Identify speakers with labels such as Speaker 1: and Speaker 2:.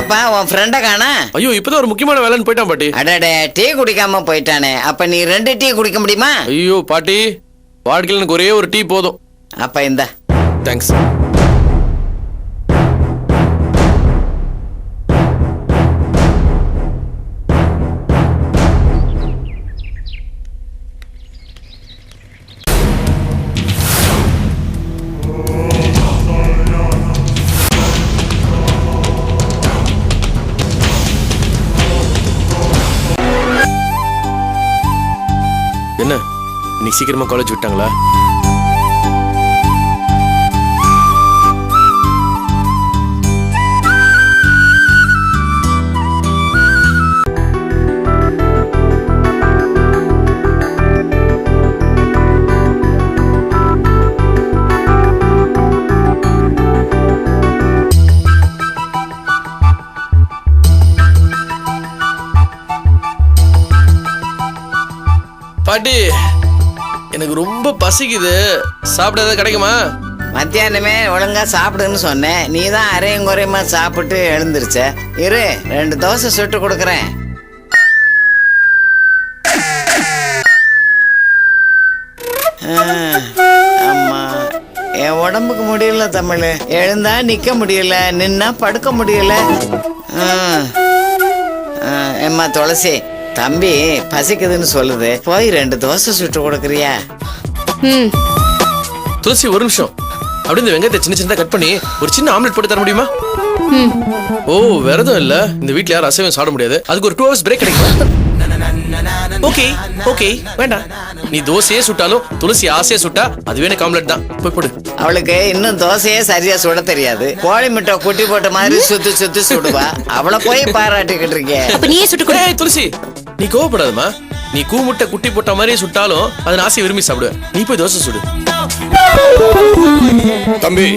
Speaker 1: எங்கப்பா உன் ஃப்ரெண்ட காணா?
Speaker 2: ஐயோ இப்பதான் ஒரு முக்கியமான வேலைன்னு போயிட்டான் பாட்டி.
Speaker 1: அடடே, டீ குடிக்காம போயிட்டானே. அப்ப நீ 2 டீ குடிக்க முடியுமா?
Speaker 2: ஐயோ பாட்டி, வாழ்க்கையில் எனக்கு ஒரே ஒரு டீ போதும்.
Speaker 1: அப்ப இந்த
Speaker 2: தேங்க்ஸ். என்ன இன்னைக்கு சீக்கிரமா காலேஜ் விட்டாங்களா? பாட்டி, எனக்கு ரொம்ப பசிக்குது, சாப்பிட ஏதாவது கிடைக்குமா?
Speaker 1: மத்தியானமே ஒழுங்கா சாப்பிடுன்னு சொன்னேன். நீ தான் அரையும் குறையுமா சாப்பிட்டு எழுந்திருச்ச. இரு, 2 தோசை சுட்டு கொடுக்குறேன். அம்மா, என் உடம்புக்கு முடியல தமிழ். எழுந்தா நிக்க முடியல, நின்னா படுக்க முடியல. எம்மா துளசி, தம்பி பசிக்குதுன்னு சொல்லுது, போய் 2 தோசை சுட்டு கொடுக்குறியா?
Speaker 2: துளசி ஒரு நிமிஷம், அப்படி இந்த வெங்காயத்தை சின்ன சின்னதா கட் பண்ணி ஒரு சின்ன ஆம்லெட் போட்டு தர முடியுமா? ஓ, விரதம் இல்ல, இந்த வீட்ல யாரும் அசைவம் சாப்பிட முடியாது, அதுக்கு ஒரு 2 hours பிரேக் கிடைக்கும். ஓகே ஓகே, வேண்டாம். நீ தோசையே சுட்டாலும் துளசி ஆசையே சுட்டா அதுவே எனக்கு ஆம்லெட் தான். போய் போடு.
Speaker 1: அவளுக்கு இன்னும் தோசையே சரியா சுட தெரியாது. கோழி முட்டை குட்டி போட்ட மாதிரி சுத்தி சுத்தி சுடுவா. அவளை போய் பாராட்டிக்கிட்டு இருக்கேன்.
Speaker 2: துளசி, நீ கோவப்படாதமா. நீ கூமுட்டை குட்டி போட்ட மாதிரியே சுட்டாலும் அதை ஆசையை விரும்பி சாப்பிடுவேன். நீ போய் தோசை சுடு.
Speaker 3: தம்பி,